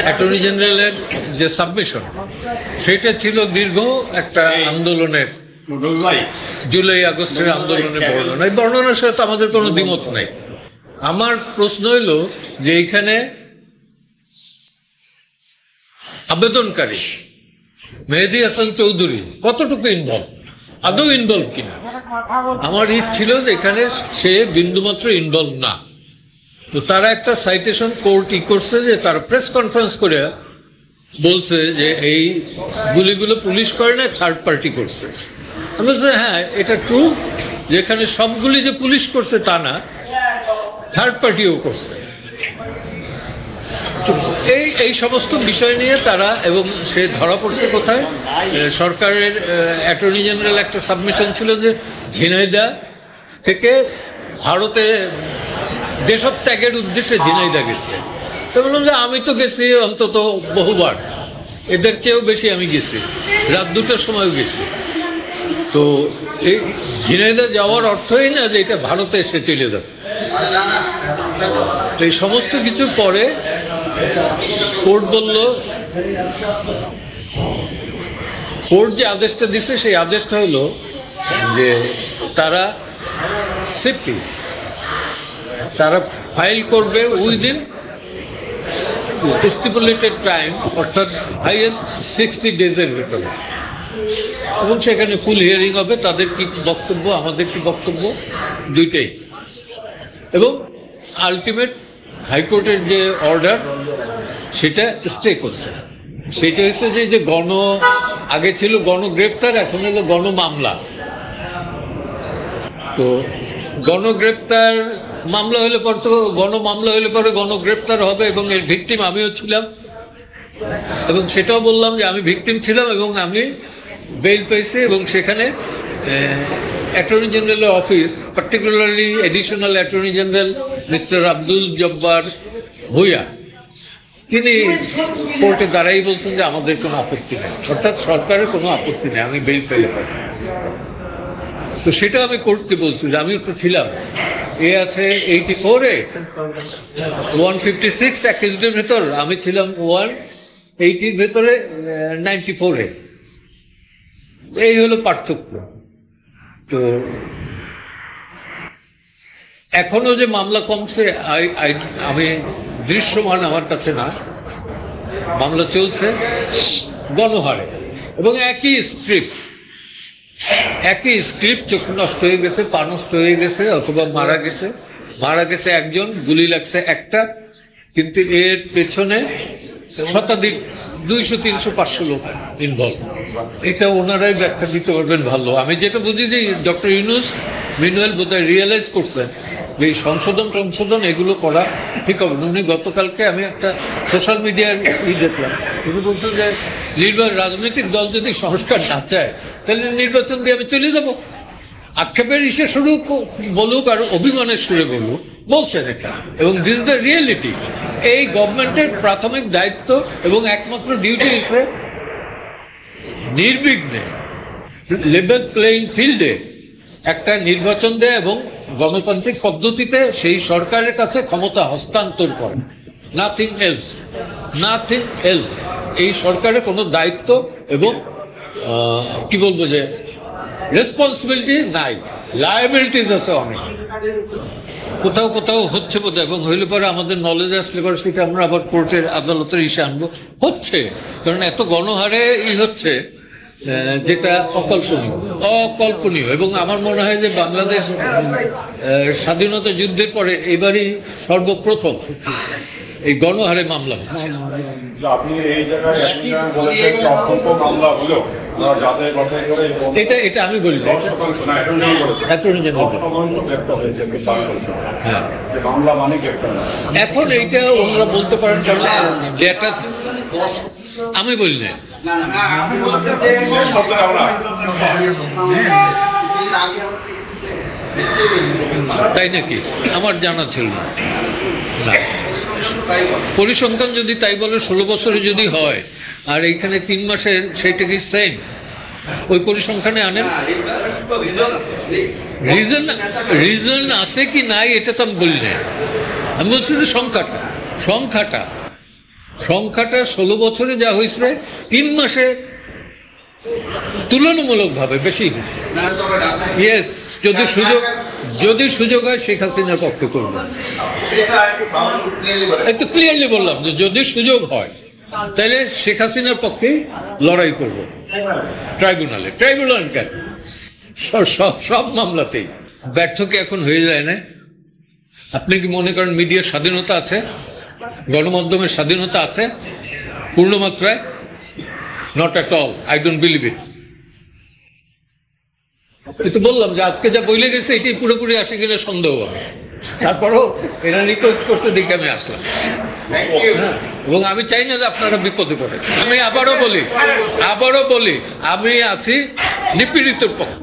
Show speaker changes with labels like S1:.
S1: Attorney জেনারেলের যে submission সেটা ছিল দীর্ঘ একটা আন্দোলনের, জুলাই আগস্টের আন্দোলনের বর্ণনা। এই বর্ণনার সাথে আমাদের কোনো দ্বিমত নাই। আমার প্রশ্ন হইল যে এইখানে আবেদনকারী মেহেদী হাসান চৌধুরী কতটুকু ইনভলভ, আদৌ ইনভলভ কিনা। আমার ইচ্ছা ছিল যে এখানে সে বিন্দুমাত্র ইনভলভ না। তো তারা একটা সাইটেশন কোর্ট করছে যে তারা প্রেস কনফারেন্স করে বলছে যে এই গুলিগুলো পুলিশ করে না, থার্ড পার্টি করছে। আমি বলছি হ্যাঁ এটা ট্রু, যেখানে সবগুলি যে পুলিশ করছে তা না, থার্ড পার্টিও করছে। এই সমস্ত বিষয় নিয়ে তারা, এবং সে ধরা পড়ছে কোথায়, সরকারের অ্যাটর্নি জেনারেল একটা সাবমিশন ছিল যে ঝিনাইদহ থেকে ভারতে দেশত্যাগের উদ্দেশ্যে ঝিনাইদহ গেছে। তো বললাম যে আমি তো গেছি অন্তত বহুবার, এদের চেয়েও বেশি আমি গেছি, রাত 2টার সময়ও গেছি। তো এই ঝিনাইদহ যাওয়ার অর্থই না যে এটা ভারতে এসে চলে যাবে। এই সমস্ত কিছুর পরে কোর্ট বলল, কোর্ট যে আদেশটা দিছে সেই আদেশটা হলো যে তারা সিপি তারা ফাইল করবে উইদিন স্টিপুলেটেড টাইম, অর্থাৎ হাইয়েস্ট 60 ডেজের ভিতরে, এবং সেখানে ফুল হিয়ারিং হবে, তাদের কি বক্তব্য আমাদের কি বক্তব্য দুইটাই। এবং আলটিমেট হাইকোর্টের যে অর্ডার সেটা স্টে করছে। সেটা হচ্ছে যে আগে ছিল গণগ্রেপ্তার, এখন হলো গণমামলা। তো গণগ্রেপ্তার মামলা হলে পর তো গণমামলা হলে পরে গণগ্রেপ্তার হবে, এবং এর ভিকটিম আমিও ছিলাম, এবং সেটাও বললাম যে আমি ভিকটিম ছিলাম এবং আমি বেল পেয়েছি। এবং সেখানে অ্যাটর্নি জেনারেলের office, particularly additional attorney general mister Abdul Jabbar Bhuiyan, তিনি কোর্টে দাঁড়াই বলছেন যে আমাদের কোনো আপত্তি নেই, অর্থাৎ সরকারের কোনো আপত্তি নেই, আমি বেল পেলে পারি। তো সেটা আমি কোর্টকে বলছি যে আমি তো ছিলাম, এ আছে 84-এ 156 অ্যাকিউজডের ভেতর, আমি ছিলাম 180-র ভেতরে 94-এ। এই হলো পার্থক্য। তো এখনো যে মামলা কমছে আমি দৃশ্যমান আমার কাছে না, মামলা চলছে গণহারে, এবং একই স্ক্রিপ্ট, চোখ নষ্ট হয়ে গেছে, পা নষ্ট হয়ে গেছে, অথবা মারা গেছে একজন, গুলি লাগছে একটা, কিন্তু এর পেছনে শতাধিক 200, 300, 500 লোক ইনভলভ। এটা ওনারাই ব্যাখ্যা দিতে পারবেন ভালো। আমি যেটা বুঝি যে ডক্টর ইউনূস মিনুয়েল বোধহয় রিয়েলাইজ করছেন যে এই সংশোধন এগুলো করা ঠিক হবে। উনি গতকালকে আমি একটা সোশ্যাল মিডিয়ার দেখলাম, উনি বলছেন যে রাজনৈতিক দল যদি সংস্কার না চায় তাহলে নির্বাচন দিয়ে আমি চলে যাব। আক্ষেপের ইসে শুরু বলুক আর অভিমানের সুরে বলছেন এটা, এবং দিস দ্য রিয়েলিটি। এই গভর্নমেন্টের প্রাথমিক দায়িত্ব এবং একমাত্র ডিউটি হচ্ছে নির্বিঘ্নে লেভেল প্লেইং ফিল্ডে একটা নির্বাচন দেয় এবং গণতান্ত্রিক পদ্ধতিতে সেই সরকারের কাছে ক্ষমতা হস্তান্তর করে। Nothing else. এই সরকারের কোনো দায়িত্ব এবং কি বলবো যে রেসপন্সিবিলিটি নাই, লায়াবিলিটিস আছে অনেক। কোথাও হচ্ছে বোধ, এবং হইলে পরে আমাদের নলেজ আসলে পরে সেটা আমরা আবার কোর্টের আদালতের ইসে আনবো। হচ্ছে, কারণ এত গণহারে হচ্ছে যেটা অকল্পনীয়। এবং আমার মনে হয় যে বাংলাদেশ স্বাধীনতা যুদ্ধের পরে এবারই সর্বপ্রথম এই গণহারে মামলা হচ্ছে। এটা আমি বলি এখন এইটা ওনারা বলতে পারেন, কারণ ডেটা আমি বলি না। তাই নাকি? আমার জানা ছিল না। পরিসংখ্যান যদি তাই বলে 16 বছরে যদি হয় আর এইখানে 3 মাসের, সেইটা কি সেম? ওই পরিসংখ্যানে আনেন। রিজন আছে কি নাই এটা তো আমি বলি না, আমি বলছি যে সংখ্যাটা সংখ্যাটা 16 বছরে যা হয়েছে 3 মাসে তুলনামূলকভাবে বেশি হয়েছে। ইয়েস, যদি সুযোগ হয় শেখ হাসিনার পক্ষে করবো। একটু ক্লিয়ারলি বললাম যে যদি সুযোগ হয় তাহলে শেখ হাসিনার পক্ষে লড়াই করব ট্রাইব্যুনাল কেন, সব মামলাতেই। ব্যর্থ কি এখন হয়ে যায় না? আপনি কি মনে করেন মিডিয়ার স্বাধীনতা আছে, গণমাধ্যমের স্বাধীনতা আছে পূর্ণমাত্রায়? Not at all, I don't believe it. কিন্তু বললাম যে আজকে যা বলে গেছে এটি পুরোপুরি আসে কিনা সন্দেহ হবে, তারপরও এরা রিকোয়েস্ট করছে দেখে আমি আসলাম। হ্যাঁ, এবং আমি চাই না যে আপনারা বিপদে পড়েন। আমি আবারও বলি আমি আছি নিপীড়িতের পক্ষে।